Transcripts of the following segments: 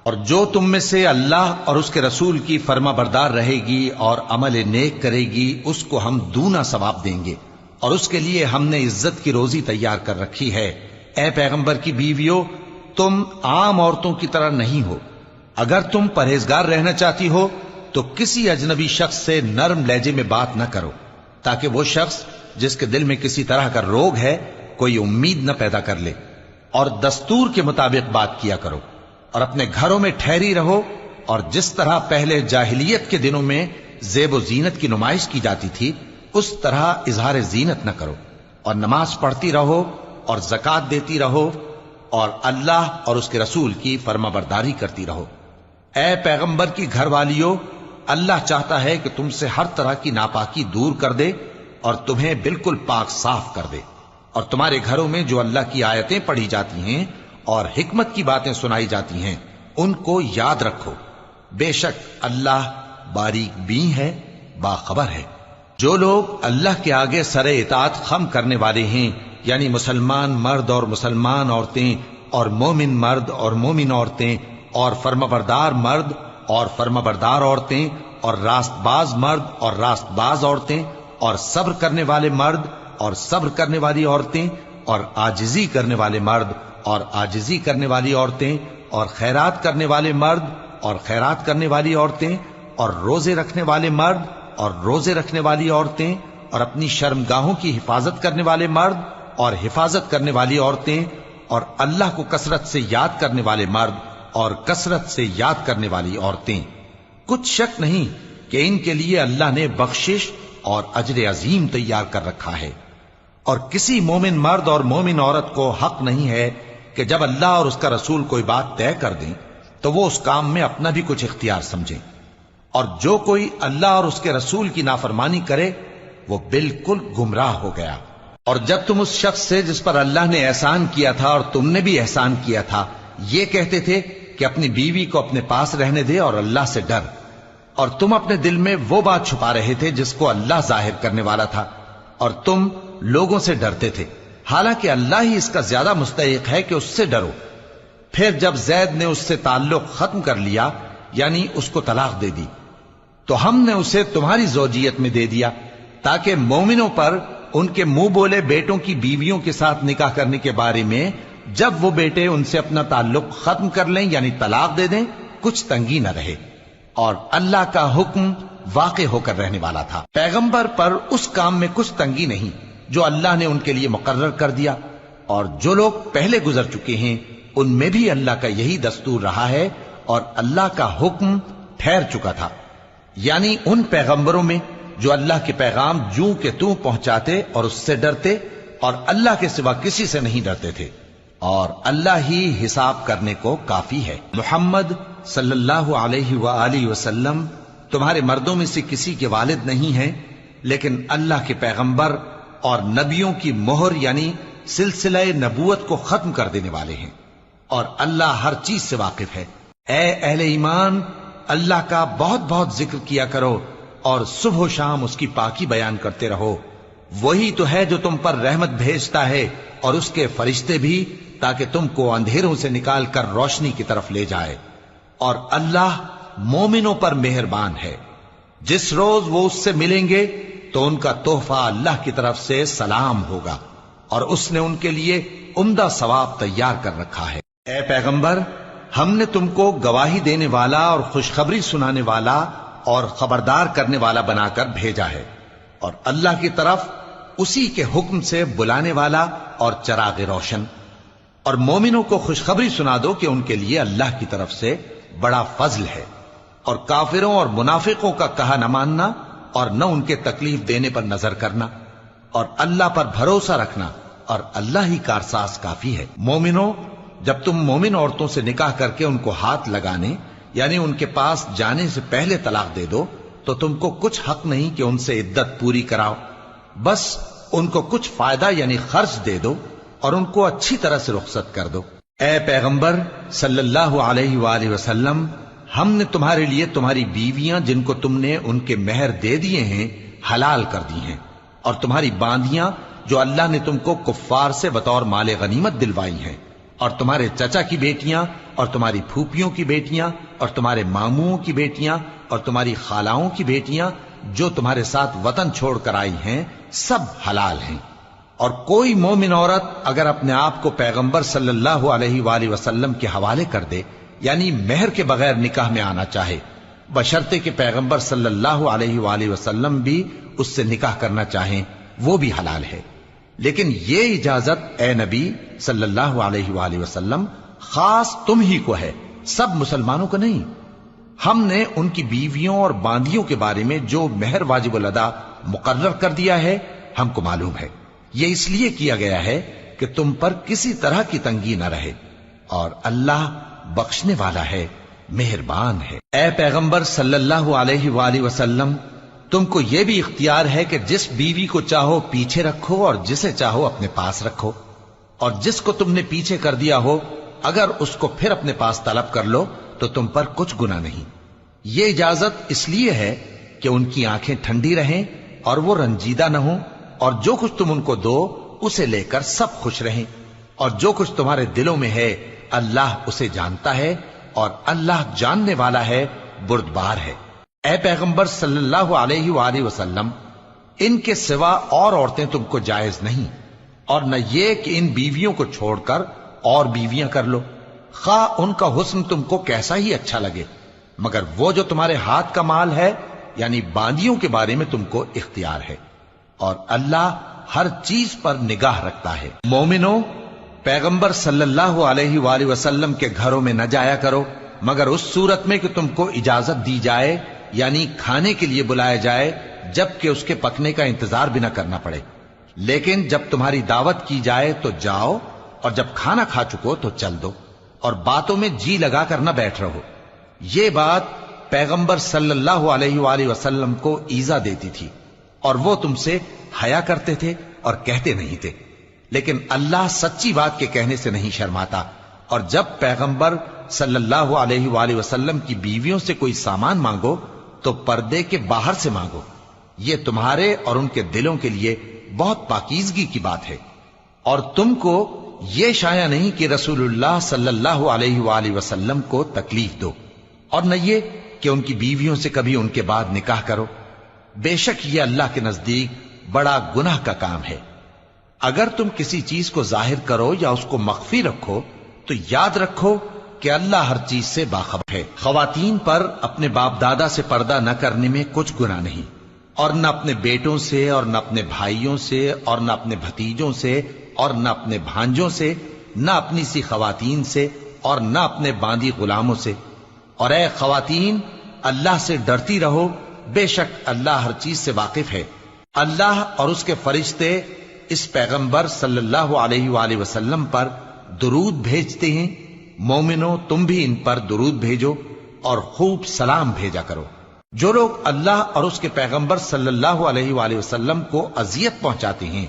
اور جو تم میں سے اللہ اور اس کے رسول کی فرما بردار رہے گی اور عمل نیک کرے گی اس کو ہم دونا ثواب دیں گے، اور اس کے لیے ہم نے عزت کی روزی تیار کر رکھی ہے۔ اے پیغمبر کی بیویوں، تم عام عورتوں کی طرح نہیں ہو۔ اگر تم پرہیزگار رہنا چاہتی ہو تو کسی اجنبی شخص سے نرم لہجے میں بات نہ کرو، تاکہ وہ شخص جس کے دل میں کسی طرح کا روگ ہے کوئی امید نہ پیدا کر لے، اور دستور کے مطابق بات کیا کرو، اور اپنے گھروں میں ٹھہری رہو، اور جس طرح پہلے جاہلیت کے دنوں میں زیب و زینت کی نمائش کی جاتی تھی اس طرح اظہار زینت نہ کرو، اور نماز پڑھتی رہو اور زکوٰۃ دیتی رہو، اور اللہ اور اس کے رسول کی فرما برداری کرتی رہو۔ اے پیغمبر کی گھر والیوں، اللہ چاہتا ہے کہ تم سے ہر طرح کی ناپاکی دور کر دے اور تمہیں بالکل پاک صاف کر دے، اور تمہارے گھروں میں جو اللہ کی آیتیں پڑھی جاتی ہیں اور حکمت کی باتیں سنائی جاتی ہیں ان کو یاد رکھو، بے شک اللہ باریک بین ہے، باخبر ہے۔ جو لوگ اللہ کے آگے سر اطاعت خم کرنے والے ہیں، یعنی مسلمان مرد اور مسلمان عورتیں، اور مومن مرد اور مومن عورتیں، اور فرمانبردار مرد اور فرمانبردار عورتیں، اور راست باز مرد اور راست باز عورتیں، اور صبر کرنے والے مرد اور صبر کرنے والی عورتیں، اور عاجزی کرنے والے مرد اور عاجزی کرنے والی عورتیں، اور خیرات کرنے والے مرد اور خیرات کرنے والی عورتیں، اور روزے رکھنے والے مرد اور روزے رکھنے والی عورتیں، اور اپنی شرمگاہوں کی حفاظت کرنے والے مرد اور حفاظت کرنے والی عورتیں، اور اللہ کو کثرت سے یاد کرنے والے مرد اور کثرت سے یاد کرنے والی عورتیں۔ کچھ شک نہیں کہ ان کے لیے اللہ نے بخشش اور اجر عظیم تیار کر رکھا ہے، اور کسی مومن مرد اور مومن عورت کو حق نہیں ہے کہ جب اللہ اور اس کا رسول کوئی بات طے کر دیں تو وہ اس کام میں اپنا بھی کچھ اختیار سمجھیں، اور جو کوئی اللہ اور اس کے رسول کی نافرمانی کرے وہ بالکل گمراہ ہو گیا۔ اور جب تم اس شخص سے جس پر اللہ نے احسان کیا تھا اور تم نے بھی احسان کیا تھا یہ کہتے تھے کہ اپنی بیوی کو اپنے پاس رہنے دے اور اللہ سے ڈر، اور تم اپنے دل میں وہ بات چھپا رہے تھے جس کو اللہ ظاہر کرنے والا تھا، اور تم لوگوں سے ڈرتے تھے، حالانکہ اللہ ہی اس کا زیادہ مستحق ہے کہ اس سے ڈرو۔ پھر جب زید نے اس سے تعلق ختم کر لیا، یعنی اس کو طلاق دے دی، تو ہم نے اسے تمہاری زوجیت میں دے دیا تاکہ مومنوں پر ان کے منہ بولے بیٹوں کی بیویوں کے ساتھ نکاح کرنے کے بارے میں جب وہ بیٹے ان سے اپنا تعلق ختم کر لیں یعنی طلاق دے دیں کچھ تنگی نہ رہے، اور اللہ کا حکم واقع ہو کر رہنے والا تھا۔ پیغمبر پر اس کام میں کچھ تنگی نہیں جو اللہ نے ان کے لیے مقرر کر دیا، اور جو لوگ پہلے گزر چکے ہیں ان میں بھی اللہ کا یہی دستور رہا ہے، اور اللہ کا حکم ٹھہر چکا تھا، یعنی ان پیغمبروں میں جو اللہ کے پیغام جوں کہ توں پہنچاتے اور اس سے ڈرتے اور اللہ کے سوا کسی سے نہیں ڈرتے تھے، اور اللہ ہی حساب کرنے کو کافی ہے۔ محمد صلی اللہ علیہ وآلہ وسلم تمہارے مردوں میں سے کسی کے والد نہیں ہیں، لیکن اللہ کے پیغمبر اور نبیوں کی مہر یعنی سلسلہ نبوت کو ختم کر دینے والے ہیں، اور اللہ ہر چیز سے واقف ہے۔ اے اہل ایمان، اللہ کا بہت بہت ذکر کیا کرو اور صبح و شام اس کی پاکی بیان کرتے رہو، وہی تو ہے جو تم پر رحمت بھیجتا ہے اور اس کے فرشتے بھی، تاکہ تم کو اندھیروں سے نکال کر روشنی کی طرف لے جائے، اور اللہ مومنوں پر مہربان ہے۔ جس روز وہ اس سے ملیں گے تو ان کا تحفہ اللہ کی طرف سے سلام ہوگا، اور اس نے ان کے لیے عمدہ ثواب تیار کر رکھا ہے۔ اے پیغمبر، ہم نے تم کو گواہی دینے والا اور خوشخبری سنانے والا اور خبردار کرنے والا بنا کر بھیجا ہے، اور اللہ کی طرف اسی کے حکم سے بلانے والا اور چراغ روشن۔ اور مومنوں کو خوشخبری سنا دو کہ ان کے لیے اللہ کی طرف سے بڑا فضل ہے، اور کافروں اور منافقوں کا کہا نہ ماننا اور نہ ان کے تکلیف دینے پر نظر کرنا، اور اللہ پر بھروسہ رکھنا، اور اللہ ہی کارساز کافی ہے۔ مومنوں، جب تم مومن عورتوں سے نکاح کر کے ان کو ہاتھ لگانے یعنی ان کے پاس جانے سے پہلے طلاق دے دو تو تم کو کچھ حق نہیں کہ ان سے عدت پوری کراؤ، بس ان کو کچھ فائدہ یعنی خرچ دے دو اور ان کو اچھی طرح سے رخصت کر دو۔ اے پیغمبر صلی اللہ علیہ وآلہ وسلم، ہم نے تمہارے لیے تمہاری بیویاں جن کو تم نے ان کے مہر دے دیے ہیں حلال کر دی ہیں، اور تمہاری باندیاں جو اللہ نے تم کو کفار سے بطور مال غنیمت دلوائی ہیں، اور تمہارے چچا کی بیٹیاں اور تمہاری پھوپھیوں کی بیٹیاں اور تمہارے ماموں کی بیٹیاں اور تمہاری خالاؤں کی بیٹیاں جو تمہارے ساتھ وطن چھوڑ کر آئی ہیں سب حلال ہیں۔ اور کوئی مومن عورت اگر اپنے آپ کو پیغمبر صلی اللہ علیہ وآلہ وسلم کے حوالے کر دے، یعنی مہر کے بغیر نکاح میں آنا چاہے، بشرطے کہ پیغمبر صلی اللہ علیہ وآلہ وسلم بھی اس سے نکاح کرنا چاہیں، وہ بھی حلال ہے۔ لیکن یہ اجازت اے نبی صلی اللہ علیہ وآلہ وسلم خاص تم ہی کو ہے، سب مسلمانوں کو نہیں۔ ہم نے ان کی بیویوں اور باندیوں کے بارے میں جو مہر واجب الادا مقرر کر دیا ہے ہم کو معلوم ہے، یہ اس لیے کیا گیا ہے کہ تم پر کسی طرح کی تنگی نہ رہے، اور اللہ بخشنے والا ہے، مہربان ہے۔ اے پیغمبر صلی اللہ علیہ وآلہ وسلم، تم کو یہ بھی اختیار ہے کہ جس بیوی کو چاہو پیچھے رکھو اور جسے چاہو اپنے پاس رکھو، اور جس کو تم نے پیچھے کر دیا ہو اگر اس کو پھر اپنے پاس طلب کر لو تو تم پر کچھ گناہ نہیں۔ یہ اجازت اس لیے ہے کہ ان کی آنکھیں ٹھنڈی رہیں اور وہ رنجیدہ نہ ہوں، اور جو کچھ تم ان کو دو اسے لے کر سب خوش رہیں، اور جو کچھ تمہارے دلوں میں ہے اللہ اسے جانتا ہے، اور اللہ جاننے والا ہے، بردبار ہے۔ اے پیغمبر صلی اللہ علیہ وآلہ وسلم، ان کے سوا اور عورتیں تم کو جائز نہیں، اور نہ یہ کہ ان بیویوں کو چھوڑ کر اور بیویاں کر لو، خواہ ان کا حسن تم کو کیسا ہی اچھا لگے، مگر وہ جو تمہارے ہاتھ کا مال ہے یعنی باندیوں کے بارے میں تم کو اختیار ہے، اور اللہ ہر چیز پر نگاہ رکھتا ہے۔ مومنو، پیغمبر صلی اللہ علیہ وآلہ وسلم کے گھروں میں نہ جایا کرو مگر اس صورت میں کہ تم کو اجازت دی جائے، یعنی کھانے کے لیے بلایا جائے جبکہ اس کے پکنے کا انتظار بھی نہ کرنا پڑے۔ لیکن جب تمہاری دعوت کی جائے تو جاؤ، اور جب کھانا کھا چکو تو چل دو، اور باتوں میں جی لگا کر نہ بیٹھ رہو۔ یہ بات پیغمبر صلی اللہ علیہ وآلہ وسلم کو ایذا دیتی تھی، اور وہ تم سے حیا کرتے تھے اور کہتے نہیں تھے، لیکن اللہ سچی بات کے کہنے سے نہیں شرماتا، اور جب پیغمبر صلی اللہ علیہ وآلہ وسلم کی بیویوں سے کوئی سامان مانگو تو پردے کے باہر سے مانگو، یہ تمہارے اور ان کے دلوں کے لیے بہت پاکیزگی کی بات ہے۔ اور تم کو یہ شایع نہیں کہ رسول اللہ صلی اللہ علیہ وآلہ وسلم کو تکلیف دو، اور نہ یہ کہ ان کی بیویوں سے کبھی ان کے بعد نکاح کرو، بے شک یہ اللہ کے نزدیک بڑا گناہ کا کام ہے۔ اگر تم کسی چیز کو ظاہر کرو یا اس کو مخفی رکھو تو یاد رکھو کہ اللہ ہر چیز سے باخبر ہے۔ خواتین پر اپنے باپ دادا سے پردہ نہ کرنے میں کچھ گناہ نہیں، اور نہ اپنے بیٹوں سے اور نہ اپنے بھائیوں سے اور نہ اپنے بھتیجوں سے اور نہ اپنے بھانجوں سے، نہ اپنی سی خواتین سے اور نہ اپنے باندی غلاموں سے۔ اور اے خواتین، اللہ سے ڈرتی رہو، بے شک اللہ ہر چیز سے واقف ہے۔ اللہ اور اس کے فرشتے اس پیغمبر صلی اللہ علیہ وآلہ وسلم پر درود بھیجتے ہیں، مومنو تم بھی ان پر درود بھیجو اور خوب سلام بھیجا کرو۔ جو لوگ اللہ اور اس کے پیغمبر صلی اللہ علیہ وآلہ وسلم کو اذیت پہنچاتے ہیں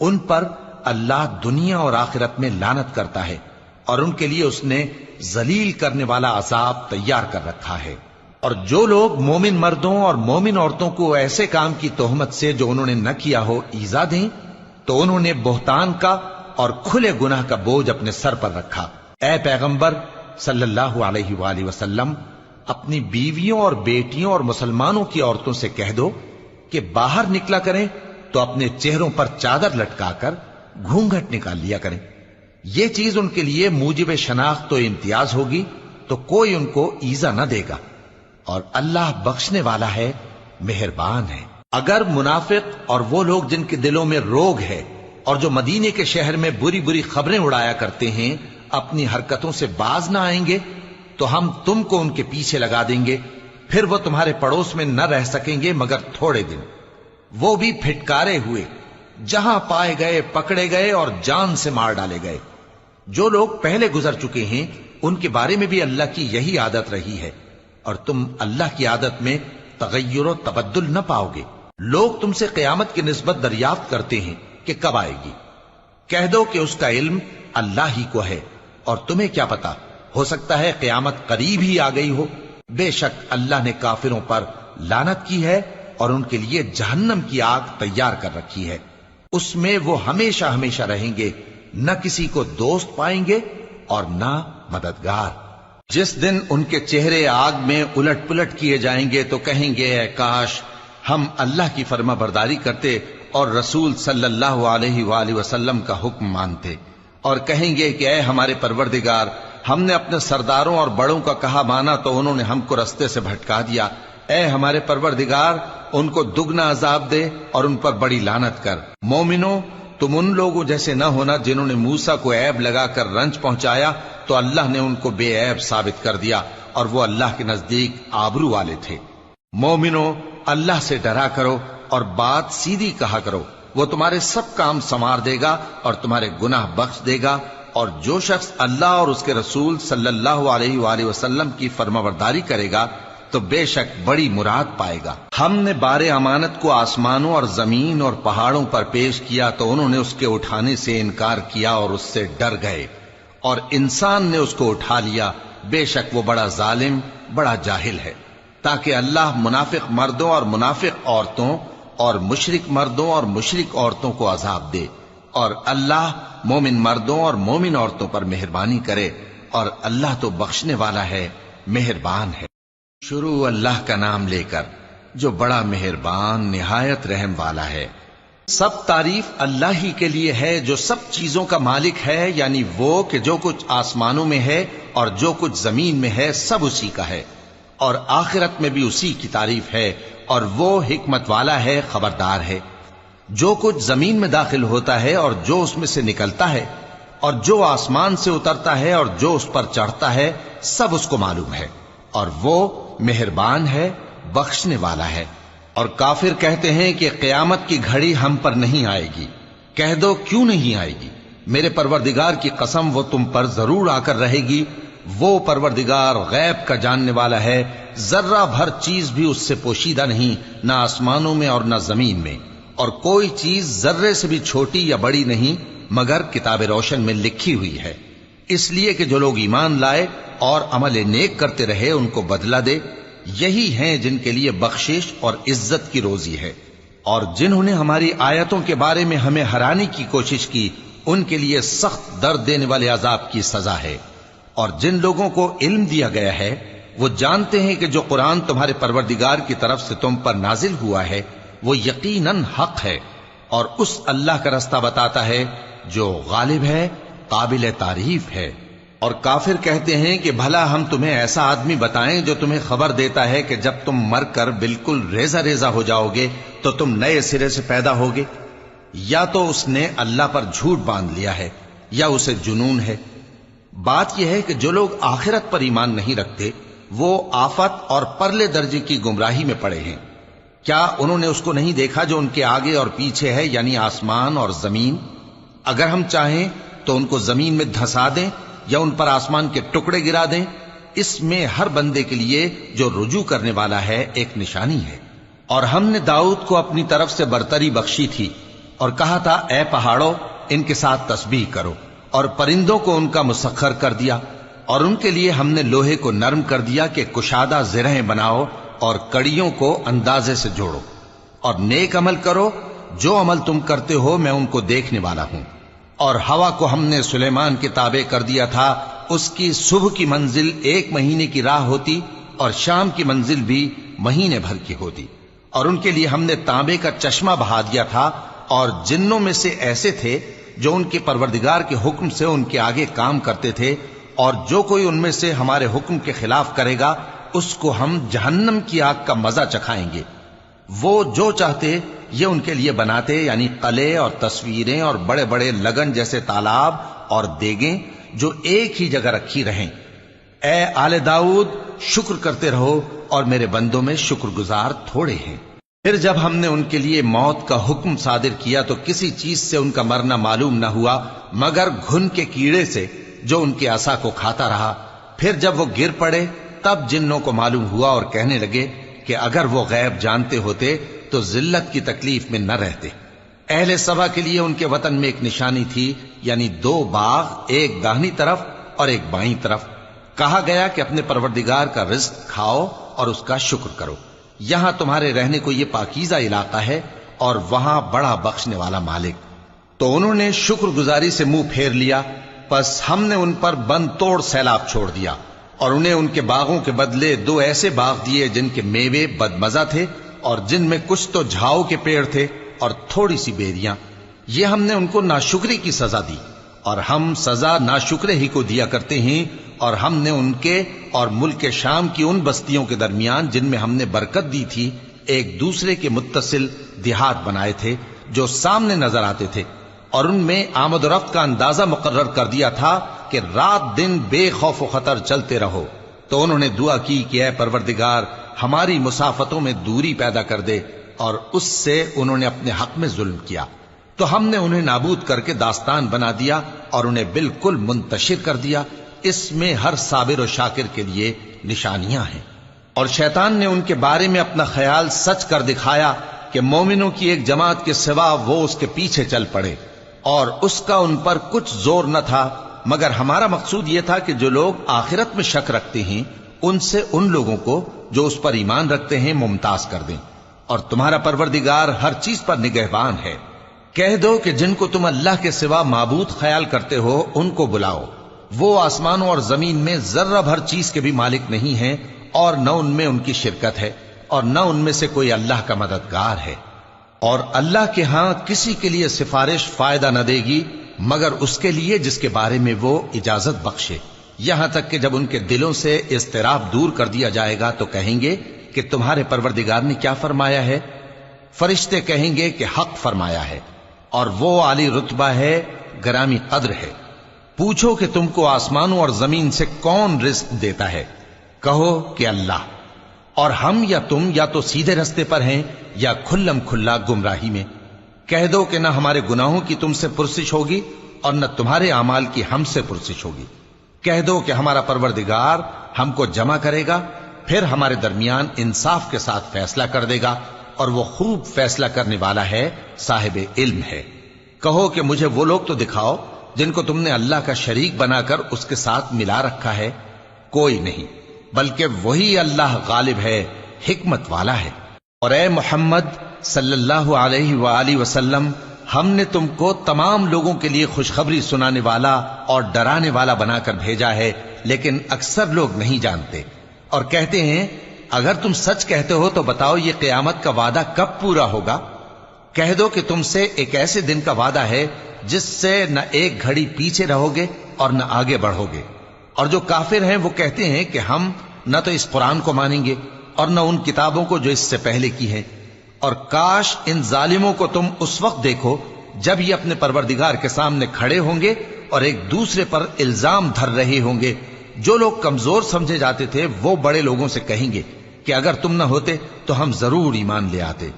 ان پر اللہ دنیا اور آخرت میں لعنت کرتا ہے، اور ان کے لیے اس نے ذلیل کرنے والا عذاب تیار کر رکھا ہے۔ اور جو لوگ مومن مردوں اور مومن عورتوں کو ایسے کام کی تہمت سے جو انہوں نے نہ کیا ہو ایذا دیں تو انہوں نے بہتان کا اور کھلے گناہ کا بوجھ اپنے سر پر رکھا۔ اے پیغمبر صلی اللہ علیہ وآلہ وسلم، اپنی بیویوں اور بیٹیوں اور مسلمانوں کی عورتوں سے کہہ دو کہ باہر نکلا کریں تو اپنے چہروں پر چادر لٹکا کر گھونگھٹ نکال لیا کریں، یہ چیز ان کے لیے موجب شناخت و امتیاز ہوگی تو کوئی ان کو ایذا نہ دے گا، اور اللہ بخشنے والا ہے، مہربان ہے۔ اگر منافق اور وہ لوگ جن کے دلوں میں روگ ہے اور جو مدینے کے شہر میں بری بری خبریں اڑایا کرتے ہیں اپنی حرکتوں سے باز نہ آئیں گے تو ہم تم کو ان کے پیچھے لگا دیں گے، پھر وہ تمہارے پڑوس میں نہ رہ سکیں گے مگر تھوڑے دن، وہ بھی پھٹکارے ہوئے، جہاں پائے گئے پکڑے گئے اور جان سے مار ڈالے گئے۔ جو لوگ پہلے گزر چکے ہیں ان کے بارے میں بھی اللہ کی یہی عادت رہی ہے، اور تم اللہ کی عادت میں تغیر و تبدل نہ پاؤ گے۔ لوگ تم سے قیامت کی نسبت دریافت کرتے ہیں کہ کب آئے گی، کہہ دو کہ اس کا علم اللہ ہی کو ہے، اور تمہیں کیا پتا، ہو سکتا ہے قیامت قریب ہی آ گئی ہو۔ بے شک اللہ نے کافروں پر لعنت کی ہے اور ان کے لیے جہنم کی آگ تیار کر رکھی ہے، اس میں وہ ہمیشہ ہمیشہ رہیں گے، نہ کسی کو دوست پائیں گے اور نہ مددگار۔ جس دن ان کے چہرے آگ میں الٹ پلٹ کیے جائیں گے تو کہیں گے اے کاش ہم اللہ کی فرما برداری کرتے اور رسول صلی اللہ علیہ وآلہ وسلم کا حکم مانتے، اور کہیں گے کہ اے ہمارے پروردگار، ہم نے اپنے سرداروں اور بڑوں کا کہا مانا تو انہوں نے ہم کو رستے سے بھٹکا دیا۔ اے ہمارے پروردگار، ان کو دگنا عذاب دے اور ان پر بڑی لعنت کر۔ مومنوں، تم ان لوگوں جیسے نہ ہونا جنہوں نے موسیٰ کو عیب لگا کر رنج پہنچایا تو اللہ نے ان کو بے عیب ثابت کر دیا اور وہ اللہ کے نزدیک آبرو والے تھے۔ مومنوں، اللہ سے ڈرا کرو اور بات سیدھی کہا کرو، وہ تمہارے سب کام سنوار دے گا اور تمہارے گناہ بخش دے گا، اور جو شخص اللہ اور اس کے رسول صلی اللہ علیہ وآلہ وسلم کی فرمانبرداری کرے گا تو بے شک بڑی مراد پائے گا۔ ہم نے بار امانت کو آسمانوں اور زمین اور پہاڑوں پر پیش کیا تو انہوں نے اس کے اٹھانے سے انکار کیا اور اس سے ڈر گئے، اور انسان نے اس کو اٹھا لیا، بے شک وہ بڑا ظالم، بڑا جاہل ہے۔ تاکہ اللہ منافق مردوں اور منافق عورتوں اور مشرک مردوں اور مشرک عورتوں کو عذاب دے، اور اللہ مومن مردوں اور مومن عورتوں پر مہربانی کرے، اور اللہ تو بخشنے والا ہے، مہربان ہے۔ شروع اللہ کا نام لے کر جو بڑا مہربان نہایت رحم والا ہے۔ سب تعریف اللہ ہی کے لیے ہے جو سب چیزوں کا مالک ہے، یعنی وہ کہ جو کچھ آسمانوں میں ہے اور جو کچھ زمین میں ہے سب اسی کا ہے، اور آخرت میں بھی اسی کی تعریف ہے، اور وہ حکمت والا ہے، خبردار ہے۔ جو کچھ زمین میں داخل ہوتا ہے اور جو اس میں سے نکلتا ہے، اور جو آسمان سے اترتا ہے اور جو اس پر چڑھتا ہے، سب اس کو معلوم ہے، اور وہ مہربان ہے، بخشنے والا ہے۔ اور کافر کہتے ہیں کہ قیامت کی گھڑی ہم پر نہیں آئے گی۔ کہہ دو کیوں نہیں آئے گی؟ میرے پروردگار کی قسم وہ تم پر ضرور آ کر رہے گی۔ وہ پروردگار غیب کا جاننے والا ہے، ذرہ بھر چیز بھی اس سے پوشیدہ نہیں، نہ آسمانوں میں اور نہ زمین میں، اور کوئی چیز ذرے سے بھی چھوٹی یا بڑی نہیں مگر کتاب روشن میں لکھی ہوئی ہے، اس لیے کہ جو لوگ ایمان لائے اور عمل نیک کرتے رہے ان کو بدلہ دے۔ یہی ہیں جن کے لیے بخشش اور عزت کی روزی ہے، اور جنہوں نے ہماری آیتوں کے بارے میں ہمیں ہرانے کی کوشش کی ان کے لیے سخت درد دینے والے عذاب کی سزا ہے۔ اور جن لوگوں کو علم دیا گیا ہے وہ جانتے ہیں کہ جو قرآن تمہارے پروردگار کی طرف سے تم پر نازل ہوا ہے وہ یقیناً حق ہے، اور اس اللہ کا رستہ بتاتا ہے جو غالب ہے، قابل تعریف ہے۔ اور کافر کہتے ہیں کہ بھلا ہم تمہیں ایسا آدمی بتائیں جو تمہیں خبر دیتا ہے کہ جب تم مر کر بالکل ریزہ ریزہ ہو جاؤ گے تو تم نئے سرے سے پیدا ہوگے؟ یا تو اس نے اللہ پر جھوٹ باندھ لیا ہے یا اسے جنون ہے۔ بات یہ ہے کہ جو لوگ آخرت پر ایمان نہیں رکھتے وہ آفت اور پرلے درجے کی گمراہی میں پڑے ہیں۔ کیا انہوں نے اس کو نہیں دیکھا جو ان کے آگے اور پیچھے ہے، یعنی آسمان اور زمین؟ اگر ہم چاہیں تو ان کو زمین میں دھسا دیں یا ان پر آسمان کے ٹکڑے گرا دیں، اس میں ہر بندے کے لیے جو رجوع کرنے والا ہے ایک نشانی ہے۔ اور ہم نے داؤد کو اپنی طرف سے برتری بخشی تھی اور کہا تھا اے پہاڑوں ان کے ساتھ تسبیح کرو، اور پرندوں کو ان کا مسخر کر دیا، اور ان کے لیے ہم نے لوہے کو نرم کر دیا کہ کشادہ زرہیں بناؤ اور کڑیوں کو اندازے سے جوڑو، اور نیک عمل کرو، جو عمل تم کرتے ہو میں ان کو دیکھنے والا ہوں۔ اور ہوا کو ہم نے سلیمان کے تابع کر دیا تھا، اس کی صبح کی منزل 1 مہینے کی راہ ہوتی اور شام کی منزل بھی مہینے بھر کی ہوتی۔ اور ان کے لیے ہم نے تانبے کا چشمہ بہا دیا تھا، اور جنوں میں سے ایسے تھے جو ان کے پروردگار کے حکم سے ان کے آگے کام کرتے تھے، اور جو کوئی ان میں سے ہمارے حکم کے خلاف کرے گا اس کو ہم جہنم کی آگ کا مزہ چکھائیں گے۔ وہ جو چاہتے یہ ان کے لیے بناتے، یعنی قلعے اور تصویریں اور بڑے بڑے لگن جیسے تالاب اور دیگیں جو ایک ہی جگہ رکھی رہیں۔ اے آل داؤد، شکر کرتے رہو، اور میرے بندوں میں شکر گزار تھوڑے ہیں۔ پھر جب ہم نے ان کے لیے موت کا حکم صادر کیا تو کسی چیز سے ان کا مرنا معلوم نہ ہوا مگر گھن کے کیڑے سے جو ان کے عصا کو کھاتا رہا۔ پھر جب وہ گر پڑے تب جنوں کو معلوم ہوا اور کہنے لگے کہ اگر وہ غیب جانتے ہوتے تو ذلت کی تکلیف میں نہ رہتے۔ اہل سبا کے لیے ان کے وطن میں ایک نشانی تھی، یعنی 2 باغ، ایک داہنی طرف اور ایک بائیں طرف۔ کہا گیا کہ اپنے پروردگار کا رزق کھاؤ اور اس کا شکر کرو، یہاں تمہارے رہنے کو یہ پاکیزہ علاقہ ہے اور وہاں بڑا بخشنے والا مالک۔ تو انہوں نے شکر گزاری سے منہ پھیر لیا پس ہم نے ان پر بند توڑ سیلاب چھوڑ دیا اور انہیں ان کے باغوں کے بدلے 2 ایسے باغ دیے جن کے میوے بدمزہ تھے اور جن میں کچھ تو جھاؤ کے پیڑ تھے اور تھوڑی سی بیریاں۔ یہ ہم نے ان کو ناشکری کی سزا دی، اور ہم سزا ناشکرے ہی کو دیا کرتے ہیں۔ اور ہم نے ان کے اور ملک شام کی ان بستیوں کے درمیان جن میں ہم نے برکت دی تھی ایک دوسرے کے متصل دیہات بنائے تھے جو سامنے نظر آتے تھے، اور ان میں آمد و رفت کا اندازہ مقرر کر دیا تھا کہ رات دن بے خوف و خطر چلتے رہو۔ تو انہوں نے دعا کی کہ اے پروردگار ہماری مسافتوں میں دوری پیدا کر دے، اور اس سے انہوں نے اپنے حق میں ظلم کیا، تو ہم نے انہیں نابود کر کے داستان بنا دیا اور انہیں بالکل منتشر کر دیا۔ اس میں ہر صابر و شاکر کے لیے نشانیاں ہیں۔ اور شیطان نے ان کے بارے میں اپنا خیال سچ کر دکھایا کہ مومنوں کی ایک جماعت کے سوا وہ اس کے پیچھے چل پڑے، اور اس کا ان پر کچھ زور نہ تھا، مگر ہمارا مقصود یہ تھا کہ جو لوگ آخرت میں شک رکھتے ہیں ان سے ان لوگوں کو جو اس پر ایمان رکھتے ہیں ممتاز کر دیں، اور تمہارا پروردگار ہر چیز پر نگہبان ہے۔ کہہ دو کہ جن کو تم اللہ کے سوا معبود خیال کرتے ہو ان کو بلاؤ، وہ آسمانوں اور زمین میں ذرہ بھر چیز کے بھی مالک نہیں ہیں، اور نہ ان میں ان کی شرکت ہے، اور نہ ان میں سے کوئی اللہ کا مددگار ہے۔ اور اللہ کے ہاں کسی کے لیے سفارش فائدہ نہ دے گی مگر اس کے لیے جس کے بارے میں وہ اجازت بخشے، یہاں تک کہ جب ان کے دلوں سے اضطراب دور کر دیا جائے گا تو کہیں گے کہ تمہارے پروردگار نے کیا فرمایا ہے؟ فرشتے کہیں گے کہ حق فرمایا ہے، اور وہ عالی رتبہ ہے، گرامی قدر ہے۔ پوچھو کہ تم کو آسمانوں اور زمین سے کون رزق دیتا ہے؟ کہو کہ اللہ، اور ہم یا تم یا تو سیدھے رستے پر ہیں یا کھلم کھلا گمراہی میں۔ کہہ دو کہ نہ ہمارے گناہوں کی تم سے پرسش ہوگی اور نہ تمہارے اعمال کی ہم سے پرسش ہوگی۔ کہہ دو کہ ہمارا پروردگار ہم کو جمع کرے گا، پھر ہمارے درمیان انصاف کے ساتھ فیصلہ کر دے گا، اور وہ خوب فیصلہ کرنے والا ہے، صاحب علم ہے۔ کہو کہ مجھے وہ لوگ تو دکھاؤ جن کو تم نے اللہ کا شریک بنا کر اس کے ساتھ ملا رکھا ہے۔ کوئی نہیں، بلکہ وہی اللہ غالب ہے، حکمت والا ہے۔ اور اے محمد صلی اللہ علیہ وآلہ وسلم، ہم نے تم کو تمام لوگوں کے لیے خوشخبری سنانے والا اور ڈرانے والا بنا کر بھیجا ہے، لیکن اکثر لوگ نہیں جانتے، اور کہتے ہیں اگر تم سچ کہتے ہو تو بتاؤ یہ قیامت کا وعدہ کب پورا ہوگا؟ کہہ دو کہ تم سے ایک ایسے دن کا وعدہ ہے جس سے نہ ایک گھڑی پیچھے رہو گے اور نہ آگے بڑھو گے۔ اور جو کافر ہیں وہ کہتے ہیں کہ ہم نہ تو اس قرآن کو مانیں گے اور نہ ان کتابوں کو جو اس سے پہلے کی ہیں، اور کاش ان ظالموں کو تم اس وقت دیکھو جب یہ اپنے پروردگار کے سامنے کھڑے ہوں گے اور ایک دوسرے پر الزام دھر رہے ہوں گے۔ جو لوگ کمزور سمجھے جاتے تھے وہ بڑے لوگوں سے کہیں گے کہ اگر تم نہ ہوتے تو ہم ضرور ایمان لے آتے۔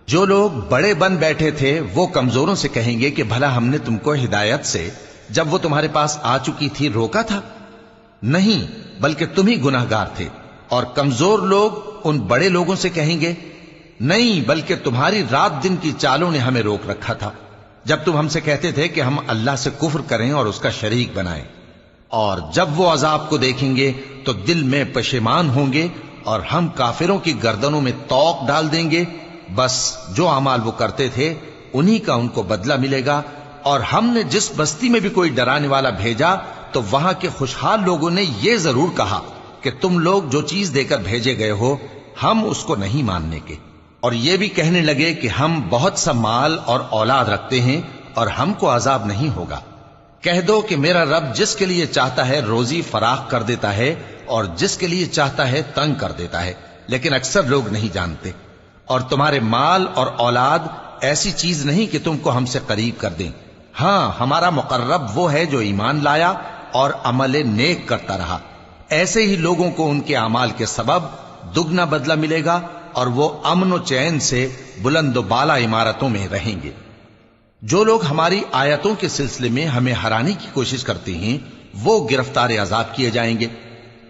جو لوگ بڑے بن بیٹھے تھے وہ کمزوروں سے کہیں گے کہ بھلا ہم نے تم کو ہدایت سے جب وہ تمہارے پاس آ چکی تھی روکا تھا؟ نہیں، بلکہ تم ہی گناہگار تھے۔ اور کمزور لوگ ان بڑے لوگوں سے کہیں گے نہیں، بلکہ تمہاری رات دن کی چالوں نے ہمیں روک رکھا تھا جب تم ہم سے کہتے تھے کہ ہم اللہ سے کفر کریں اور اس کا شریک بنائیں۔ اور جب وہ عذاب کو دیکھیں گے تو دل میں پشیمان ہوں گے، اور ہم کافروں کی گردنوں میں طوق ڈال دیں گے۔ بس جو اعمال وہ کرتے تھے انہی کا ان کو بدلہ ملے گا۔ اور ہم نے جس بستی میں بھی کوئی ڈرانے والا بھیجا تو وہاں کے خوشحال لوگوں نے یہ ضرور کہا کہ تم لوگ جو چیز دے کر بھیجے گئے ہو ہم اس کو نہیں ماننے کے، اور یہ بھی کہنے لگے کہ ہم بہت سا مال اور اولاد رکھتے ہیں اور ہم کو عذاب نہیں ہوگا۔ کہہ دو کہ میرا رب جس کے لیے چاہتا ہے روزی فراخ کر دیتا ہے اور جس کے لیے چاہتا ہے تنگ کر دیتا ہے، لیکن اکثر لوگ نہیں جانتے۔ اور تمہارے مال اور اولاد ایسی چیز نہیں کہ تم کو ہم سے قریب کر دیں۔ ہاں، ہمارا مقرب وہ ہے جو ایمان لایا اور عمل نیک کرتا رہا۔ ایسے ہی لوگوں کو ان کے اعمال کے سبب دگنا بدلہ ملے گا، اور وہ امن و چین سے بلند و بالا عمارتوں میں رہیں گے۔ جو لوگ ہماری آیتوں کے سلسلے میں ہمیں ہرانے کی کوشش کرتے ہیں وہ گرفتار عذاب کیے جائیں گے۔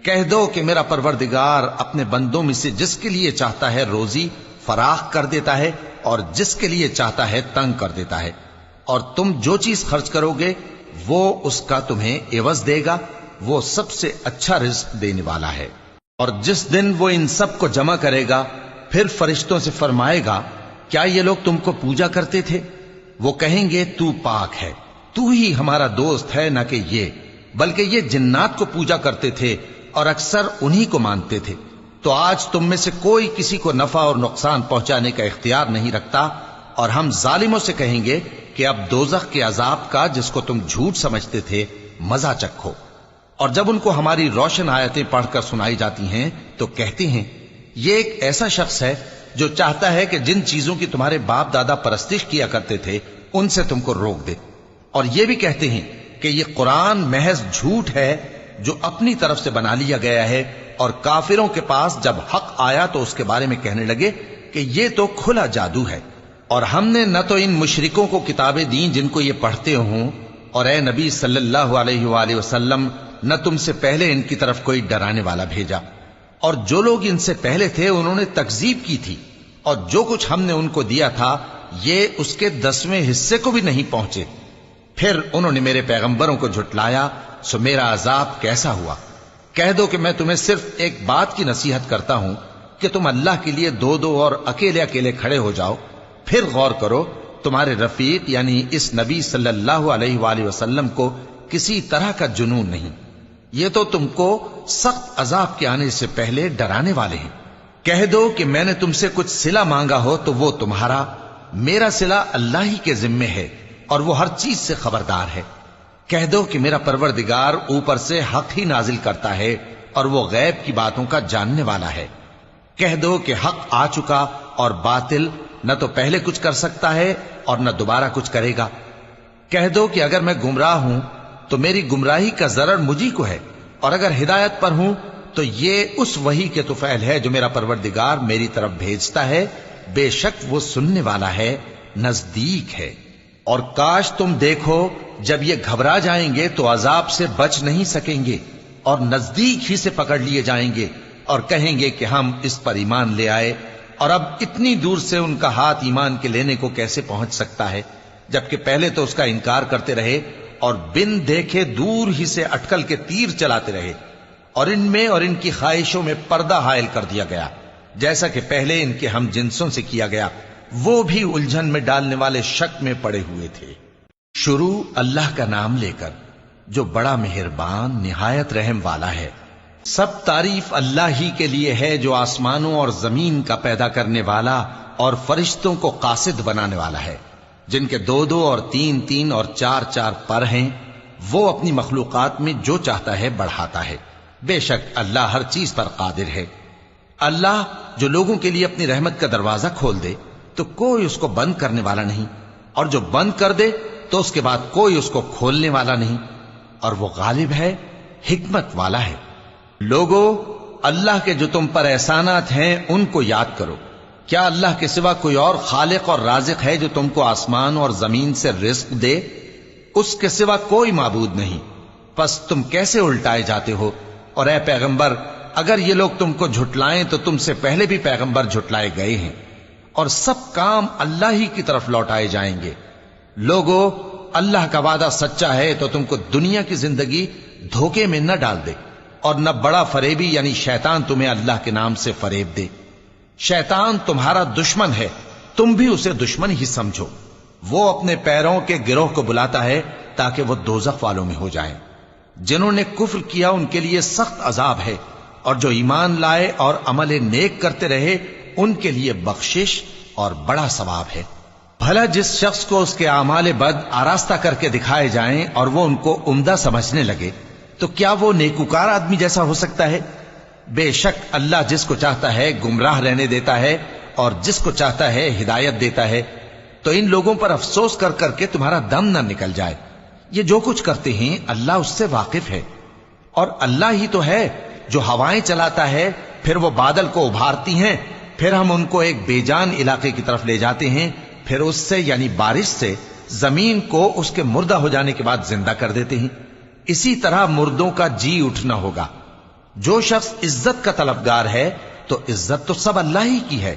کہہ دو کہ میرا پروردگار اپنے بندوں میں سے جس کے لیے چاہتا ہے روزی فراخ کر دیتا ہے اور جس کے لیے چاہتا ہے تنگ کر دیتا ہے، اور تم جو چیز خرچ کرو گے وہ اس کا تمہیں عوض دے گا، وہ سب سے اچھا رزق دینے والا ہے۔ اور جس دن وہ ان سب کو جمع کرے گا پھر فرشتوں سے فرمائے گا کیا یہ لوگ تم کو پوجا کرتے تھے؟ وہ کہیں گے تو پاک ہے، تو ہی ہمارا دوست ہے، نہ کہ یہ، بلکہ یہ جنات کو پوجا کرتے تھے اور اکثر انہی کو مانتے تھے۔ تو آج تم میں سے کوئی کسی کو نفع اور نقصان پہنچانے کا اختیار نہیں رکھتا، اور ہم ظالموں سے کہیں گے کہ اب دوزخ کے عذاب کا، جس کو تم جھوٹ سمجھتے تھے، مزہ چکھو۔ اور جب ان کو ہماری روشن آیتیں پڑھ کر سنائی جاتی ہیں تو کہتے ہیں یہ ایک ایسا شخص ہے جو چاہتا ہے کہ جن چیزوں کی تمہارے باپ دادا پرستش کیا کرتے تھے ان سے تم کو روک دے، اور یہ بھی کہتے ہیں کہ یہ قرآن محض جھوٹ ہے جو اپنی طرف سے بنا لیا گیا ہے، اور کافروں کے پاس جب حق آیا تو اس کے بارے میں کہنے لگے کہ یہ تو کھلا جادو ہے۔ اور ہم نے نہ تو ان مشرکوں کو کتابیں دیں جن کو یہ پڑھتے ہوں، اور اے نبی صلی اللہ علیہ وآلہ وسلم نہ تم سے پہلے ان کی طرف کوئی ڈرانے والا بھیجا، اور جو لوگ ان سے پہلے تھے انہوں نے تکذیب کی تھی، اور جو کچھ ہم نے ان کو دیا تھا یہ اس کے 10ویں حصے کو بھی نہیں پہنچے۔ پھر انہوں نے میرے پیغمبروں کو جھٹلایا، سو میرا عذاب کیسا ہوا۔ کہہ دو کہ میں تمہیں صرف ایک بات کی نصیحت کرتا ہوں کہ تم اللہ کے لیے دو دو اور اکیلے اکیلے کھڑے ہو جاؤ، پھر غور کرو تمہارے رفیق یعنی اس نبی صلی اللہ علیہ وآلہ وسلم کو کسی طرح کا جنون نہیں، یہ تو تم کو سخت عذاب کے آنے سے پہلے ڈرانے والے ہیں۔ کہہ دو کہ میں نے تم سے کچھ صلہ مانگا ہو تو وہ تمہارا، میرا صلہ اللہ ہی کے ذمے ہے اور وہ ہر چیز سے خبردار ہے۔ کہہ دو کہ میرا پروردگار اوپر سے حق ہی نازل کرتا ہے اور وہ غیب کی باتوں کا جاننے والا ہے۔ کہہ دو کہ حق آ چکا اور باطل نہ تو پہلے کچھ کر سکتا ہے اور نہ دوبارہ کچھ کرے گا۔ کہہ دو کہ اگر میں گمراہ ہوں تو میری گمراہی کا ضرر مجھی کو ہے، اور اگر ہدایت پر ہوں تو یہ اس وحی کے طفیل ہے جو میرا پروردگار میری طرف بھیجتا ہے، بے شک وہ سننے والا ہے، نزدیک ہے۔ اور کاش تم دیکھو جب یہ گھبرا جائیں گے تو عذاب سے بچ نہیں سکیں گے اور نزدیک ہی سے پکڑ لیے جائیں گے، اور کہیں گے کہ ہم اس پر ایمان لے آئے، اور اب اتنی دور سے ان کا ہاتھ ایمان کے لینے کو کیسے پہنچ سکتا ہے، جبکہ پہلے تو اس کا انکار کرتے رہے اور بن دیکھے دور ہی سے اٹکل کے تیر چلاتے رہے، اور ان میں اور ان کی خواہشوں میں پردہ حائل کر دیا گیا، جیسا کہ پہلے ان کے ہم جنسوں سے کیا گیا، وہ بھی الجھن میں ڈالنے والے شک میں پڑے ہوئے تھے۔ شروع اللہ کا نام لے کر جو بڑا مہربان نہایت رحم والا ہے۔ سب تعریف اللہ ہی کے لیے ہے جو آسمانوں اور زمین کا پیدا کرنے والا اور فرشتوں کو قاصد بنانے والا ہے، جن کے 2 اور 3 اور 4 پر ہیں، وہ اپنی مخلوقات میں جو چاہتا ہے بڑھاتا ہے، بے شک اللہ ہر چیز پر قادر ہے۔ اللہ جو لوگوں کے لیے اپنی رحمت کا دروازہ کھول دے تو کوئی اس کو بند کرنے والا نہیں، اور جو بند کر دے تو اس کے بعد کوئی اس کو کھولنے والا نہیں، اور وہ غالب ہے، حکمت والا ہے۔ لوگو، اللہ کے جو تم پر احسانات ہیں ان کو یاد کرو۔ کیا اللہ کے سوا کوئی اور خالق اور رازق ہے جو تم کو آسمان اور زمین سے رزق دے؟ اس کے سوا کوئی معبود نہیں، پس تم کیسے الٹائے جاتے ہو؟ اور اے پیغمبر، اگر یہ لوگ تم کو جھٹلائیں تو تم سے پہلے بھی پیغمبر جھٹلائے گئے ہیں، اور سب کام اللہ ہی کی طرف لوٹائے جائیں گے۔ لوگو، اللہ کا وعدہ سچا ہے تو تم کو دنیا کی زندگی دھوکے میں نہ ڈال دے، اور نہ بڑا فریبی یعنی شیطان تمہیں اللہ کے نام سے فریب دے۔ شیطان تمہارا دشمن ہے، تم بھی اسے دشمن ہی سمجھو۔ وہ اپنے پیروں کے گروہ کو بلاتا ہے تاکہ وہ دوزخ والوں میں ہو جائیں۔ جنہوں نے کفر کیا ان کے لیے سخت عذاب ہے، اور جو ایمان لائے اور عمل نیک کرتے رہے ان کے لیے بخشش اور بڑا ثواب ہے۔ بھلا جس شخص کو اس کے اعمال بد آراستہ کر کے دکھائے جائیں اور وہ ان کو عمدہ سمجھنے لگے تو کیا وہ نیکوکار آدمی جیسا ہو سکتا ہے؟ بے شک اللہ جس کو چاہتا ہے گمراہ رہنے دیتا ہے اور جس کو چاہتا ہے ہدایت دیتا ہے۔ تو ان لوگوں پر افسوس کر کر کے تمہارا دم نہ نکل جائے، یہ جو کچھ کرتے ہیں اللہ اس سے واقف ہے۔ اور اللہ ہی تو ہے جو ہوائیں چلاتا ہے، پھر وہ بادل کو ابھارتی ہیں، پھر ہم ان کو ایک بے جان علاقے کی طرف لے جاتے ہیں، پھر اس سے یعنی بارش سے زمین کو اس کے مردہ ہو جانے کے بعد زندہ کر دیتے ہیں۔ اسی طرح مردوں کا جی اٹھنا ہوگا۔ جو شخص عزت کا طلبگار ہے تو عزت تو سب اللہ ہی کی ہے،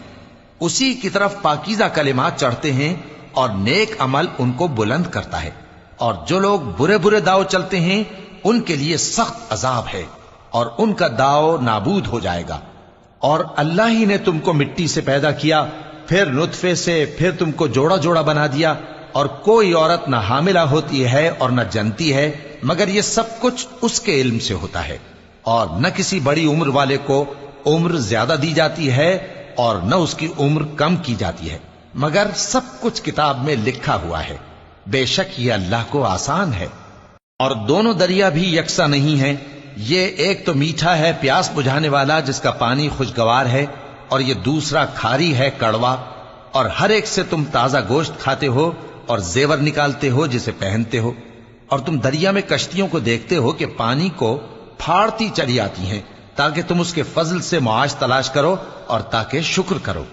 اسی کی طرف پاکیزہ کلمات چڑھتے ہیں اور نیک عمل ان کو بلند کرتا ہے۔ اور جو لوگ برے برے داؤ چلتے ہیں ان کے لیے سخت عذاب ہے اور ان کا داؤ نابود ہو جائے گا۔ اور اللہ ہی نے تم کو مٹی سے پیدا کیا، پھر نطفے سے، پھر تم کو جوڑا جوڑا بنا دیا، اور کوئی عورت نہ حاملہ ہوتی ہے اور نہ جنتی ہے مگر یہ سب کچھ اس کے علم سے ہوتا ہے، اور نہ کسی بڑی عمر والے کو عمر زیادہ دی جاتی ہے اور نہ اس کی عمر کم کی جاتی ہے، مگر سب کچھ کتاب میں لکھا ہوا ہے۔ بے شک یہ اللہ کو آسان ہے۔ اور دونوں دریا بھی یکساں نہیں ہیں، یہ ایک تو میٹھا ہے پیاس بجھانے والا جس کا پانی خوشگوار ہے، اور یہ دوسرا کھاری ہے کڑوا، اور ہر ایک سے تم تازہ گوشت کھاتے ہو اور زیور نکالتے ہو جسے پہنتے ہو، اور تم دریا میں کشتیوں کو دیکھتے ہو کہ پانی کو پھاڑتی چلی آتی ہیں تاکہ تم اس کے فضل سے معاش تلاش کرو اور تاکہ شکر کرو۔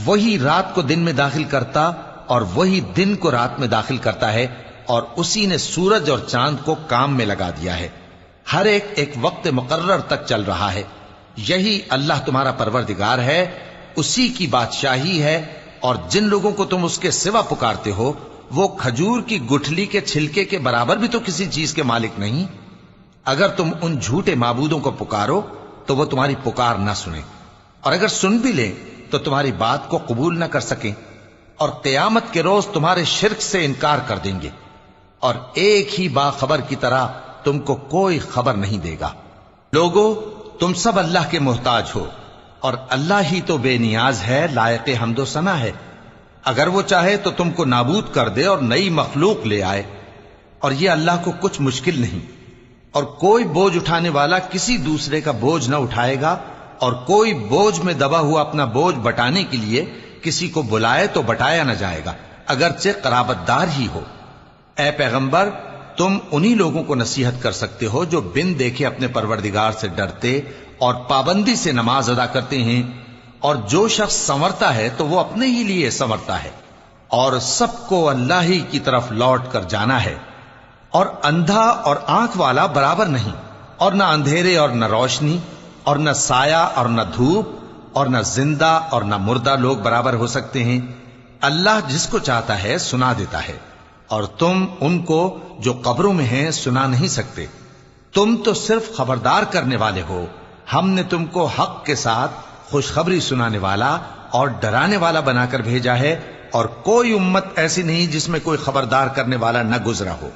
وہی رات کو دن میں داخل کرتا اور وہی دن کو رات میں داخل کرتا ہے، اور اسی نے سورج اور چاند کو کام میں لگا دیا ہے، ہر ایک ایک وقت مقرر تک چل رہا ہے۔ یہی اللہ تمہارا پروردگار ہے، اسی کی بادشاہی ہے، اور جن لوگوں کو تم اس کے سوا پکارتے ہو وہ کھجور کی گٹھلی کے چھلکے کے برابر بھی تو کسی چیز کے مالک نہیں۔ اگر تم ان جھوٹے معبودوں کو پکارو تو وہ تمہاری پکار نہ سنیں، اور اگر سن بھی لیں تو تمہاری بات کو قبول نہ کر سکیں، اور قیامت کے روز تمہارے شرک سے انکار کر دیں گے، اور ایک ہی باخبر کی طرح تم کو کوئی خبر نہیں دے گا۔ لوگو، تم سب اللہ کے محتاج ہو، اور اللہ ہی تو بے نیاز ہے، لائق حمد و ثنا ہے۔ اگر وہ چاہے تو تم کو نابود کر دے اور نئی مخلوق لے آئے، اور یہ اللہ کو کچھ مشکل نہیں۔ اور کوئی بوجھ اٹھانے والا کسی دوسرے کا بوجھ نہ اٹھائے گا، اور کوئی بوجھ میں دبا ہوا اپنا بوجھ بٹانے کے لیے کسی کو بلائے تو بٹایا نہ جائے گا، اگرچہ قرابت دار ہی ہو۔ اے پیغمبر، تم انہی لوگوں کو نصیحت کر سکتے ہو جو بن دیکھے اپنے پروردگار سے ڈرتے اور پابندی سے نماز ادا کرتے ہیں، اور جو شخص سنورتا ہے تو وہ اپنے ہی لیے سنورتا ہے، اور سب کو اللہ ہی کی طرف لوٹ کر جانا ہے۔ اور اندھا اور آنکھ والا برابر نہیں، اور نہ اندھیرے اور نہ روشنی، اور نہ سایہ اور نہ دھوپ، اور نہ زندہ اور نہ مردہ لوگ برابر ہو سکتے ہیں۔ اللہ جس کو چاہتا ہے سنا دیتا ہے، اور تم ان کو جو قبروں میں ہیں سنا نہیں سکتے۔ تم تو صرف خبردار کرنے والے ہو، ہم نے تم کو حق کے ساتھ خوشخبری سنانے والا اور ڈرانے والا بنا کر بھیجا ہے، اور کوئی امت ایسی نہیں جس میں کوئی خبردار کرنے والا نہ گزرا ہو۔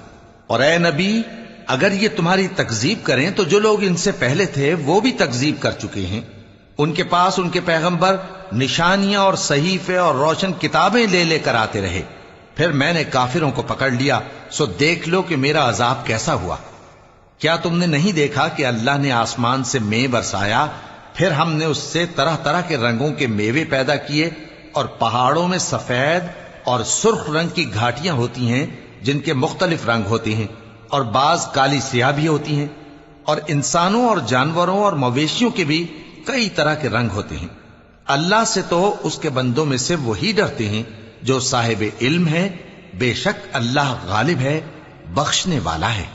اور اے نبی، اگر یہ تمہاری تکذیب کریں تو جو لوگ ان سے پہلے تھے وہ بھی تکذیب کر چکے ہیں۔ ان کے پاس ان کے پیغمبر نشانیاں اور صحیفے اور روشن کتابیں لے لے کر آتے رہے، پھر میں نے کافروں کو پکڑ لیا، سو دیکھ لو کہ میرا عذاب کیسا ہوا۔ کیا تم نے نہیں دیکھا کہ اللہ نے آسمان سے مے برسایا، پھر ہم نے اس سے طرح طرح کے رنگوں کے میوے پیدا کیے، اور پہاڑوں میں سفید اور سرخ رنگ کی گھاٹیاں ہوتی ہیں جن کے مختلف رنگ ہوتے ہیں، اور بعض کالی سیاہ بھی ہوتی ہیں، اور انسانوں اور جانوروں اور مویشیوں کے بھی کئی طرح کے رنگ ہوتے ہیں۔ اللہ سے تو اس کے بندوں میں سے وہی ڈرتے ہیں جو صاحب علم ہے، بے شک اللہ غالب ہے، بخشنے والا ہے۔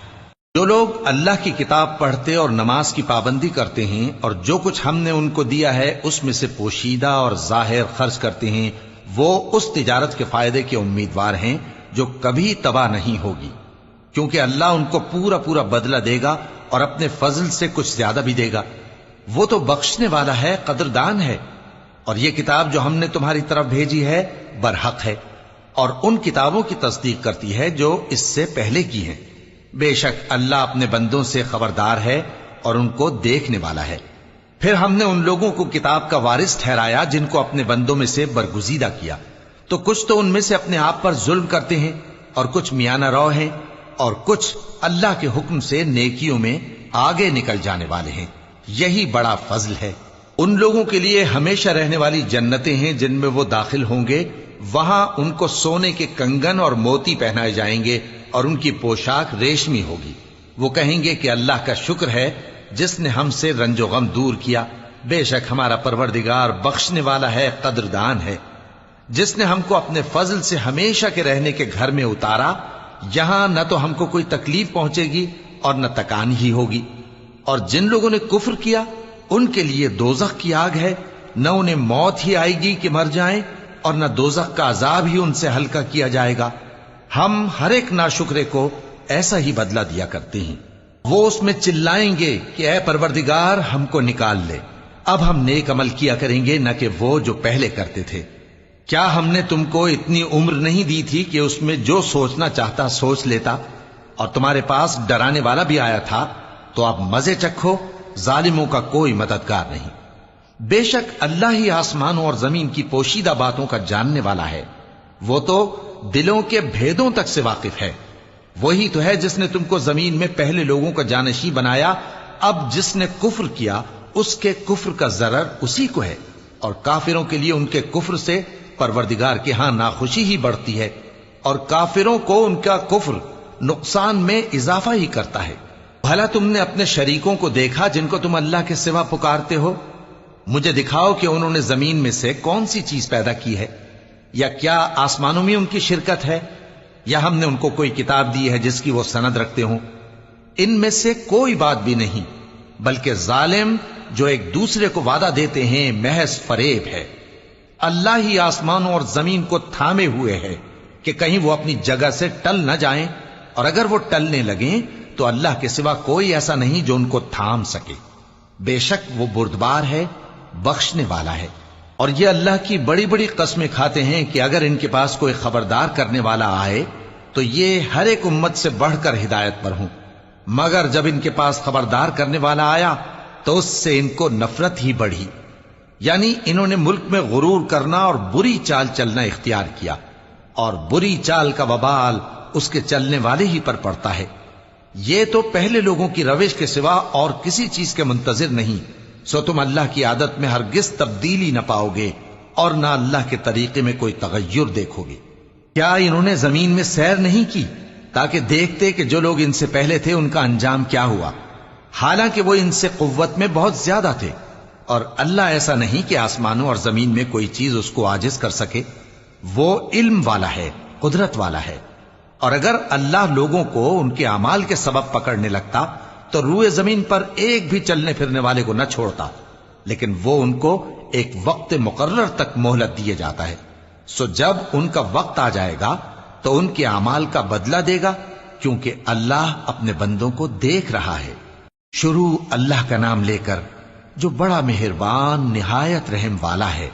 جو لوگ اللہ کی کتاب پڑھتے اور نماز کی پابندی کرتے ہیں اور جو کچھ ہم نے ان کو دیا ہے اس میں سے پوشیدہ اور ظاہر خرچ کرتے ہیں، وہ اس تجارت کے فائدے کے امیدوار ہیں جو کبھی تباہ نہیں ہوگی، کیونکہ اللہ ان کو پورا پورا بدلہ دے گا اور اپنے فضل سے کچھ زیادہ بھی دے گا۔ وہ تو بخشنے والا ہے، قدردان ہے۔ اور یہ کتاب جو ہم نے تمہاری طرف بھیجی ہے برحق ہے، اور ان کتابوں کی تصدیق کرتی ہے جو اس سے پہلے کی ہیں۔ بے شک اللہ اپنے بندوں سے خبردار ہے اور ان کو دیکھنے والا ہے۔ پھر ہم نے ان لوگوں کو کتاب کا وارث ٹھہرایا جن کو اپنے بندوں میں سے برگزیدہ کیا، تو کچھ تو ان میں سے اپنے آپ پر ظلم کرتے ہیں، اور کچھ میانہ رو ہیں، اور کچھ اللہ کے حکم سے نیکیوں میں آگے نکل جانے والے ہیں۔ یہی بڑا فضل ہے۔ ان لوگوں کے لیے ہمیشہ رہنے والی جنتیں ہیں جن میں وہ داخل ہوں گے، وہاں ان کو سونے کے کنگن اور موتی پہنائے جائیں گے، اور ان کی پوشاک ریشمی ہوگی۔ وہ کہیں گے کہ اللہ کا شکر ہے جس نے ہم سے رنج و غم دور کیا، بے شک ہمارا پروردگار بخشنے والا ہے، قدردان ہے۔ جس نے ہم کو اپنے فضل سے ہمیشہ کے رہنے کے گھر میں اتارا، یہاں نہ تو ہم کو کوئی تکلیف پہنچے گی اور نہ تکان ہی ہوگی۔ اور جن لوگوں نے کفر کیا ان کے لیے دوزخ کی آگ ہے، نہ انہیں موت ہی آئے گی کہ مر جائیں، اور نہ دوزخ کا عذاب ہی ان سے ہلکا کیا جائے گا۔ ہم ہر ایک ناشکرے کو ایسا ہی بدلہ دیا کرتے ہیں۔ وہ اس میں چلائیں گے کہ اے پروردگار ہم کو نکال لے، اب ہم نیک عمل کیا کریں گے نہ کہ وہ جو پہلے کرتے تھے۔ کیا ہم نے تم کو اتنی عمر نہیں دی تھی کہ اس میں جو سوچنا چاہتا سوچ لیتا، اور تمہارے پاس ڈرانے والا بھی آیا تھا؟ تو اب مزے چکھو، ظالموں کا کوئی مددگار نہیں۔ بے شک اللہ ہی آسمانوں اور زمین کی پوشیدہ باتوں کا جاننے والا ہے، وہ تو دلوں کے بھیدوں تک سے واقف ہے۔ وہی تو ہے جس نے تم کو زمین میں پہلے لوگوں کا جانشین بنایا، اب جس نے کفر کیا اس کے کفر کا ضرر اسی کو ہے، اور کافروں کے لیے ان کے کفر سے پروردگار کے ہاں ناخوشی ہی بڑھتی ہے، اور کافروں کو ان کا کفر نقصان میں اضافہ ہی کرتا ہے۔ بھلا تم نے اپنے شریکوں کو دیکھا جن کو تم اللہ کے سوا پکارتے ہو؟ مجھے دکھاؤ کہ انہوں نے زمین میں سے کون سی چیز پیدا کی ہے، یا کیا آسمانوں میں ان کی شرکت ہے، یا ہم نے ان کو کوئی کتاب دی ہے جس کی وہ سند رکھتے ہوں؟ ان میں سے کوئی بات بھی نہیں، بلکہ ظالم جو ایک دوسرے کو وعدہ دیتے ہیں محض فریب ہے۔ اللہ ہی آسمانوں اور زمین کو تھامے ہوئے ہے کہ کہیں وہ اپنی جگہ سے ٹل نہ جائیں، اور اگر وہ ٹلنے لگیں تو اللہ کے سوا کوئی ایسا نہیں جو ان کو تھام سکے۔ بے شک وہ بردبار ہے، بخشنے والا ہے۔ اور یہ اللہ کی بڑی بڑی قسمیں کھاتے ہیں کہ اگر ان کے پاس کوئی خبردار کرنے والا آئے تو یہ ہر ایک امت سے بڑھ کر ہدایت پر ہوں، مگر جب ان کے پاس خبردار کرنے والا آیا تو اس سے ان کو نفرت ہی بڑھی، یعنی انہوں نے ملک میں غرور کرنا اور بری چال چلنا اختیار کیا، اور بری چال کا وبال اس کے چلنے والے ہی پر پڑتا ہے۔ یہ تو پہلے لوگوں کی روش کے سوا اور کسی چیز کے منتظر نہیں، سو تم اللہ کی عادت میں ہرگز تبدیلی نہ پاؤ گے اور نہ اللہ کے طریقے میں کوئی تغیر دیکھو گے۔ کیا انہوں نے زمین میں سیر نہیں کی تاکہ دیکھتے کہ جو لوگ ان سے پہلے تھے ان کا انجام کیا ہوا، حالانکہ وہ ان سے قوت میں بہت زیادہ تھے؟ اور اللہ ایسا نہیں کہ آسمانوں اور زمین میں کوئی چیز اس کو عاجز کر سکے، وہ علم والا ہے، قدرت والا ہے۔ اور اگر اللہ لوگوں کو ان کے اعمال کے سبب پکڑنے لگتا تو روئے زمین پر ایک بھی چلنے پھرنے والے کو نہ چھوڑتا، لیکن وہ ان کو ایک وقت مقرر تک مہلت دیے جاتا ہے، سو جب ان کا وقت آ جائے گا تو ان کے اعمال کا بدلہ دے گا، کیونکہ اللہ اپنے بندوں کو دیکھ رہا ہے۔ شروع اللہ کا نام لے کر جو بڑا مہربان نہایت رحم والا ہے۔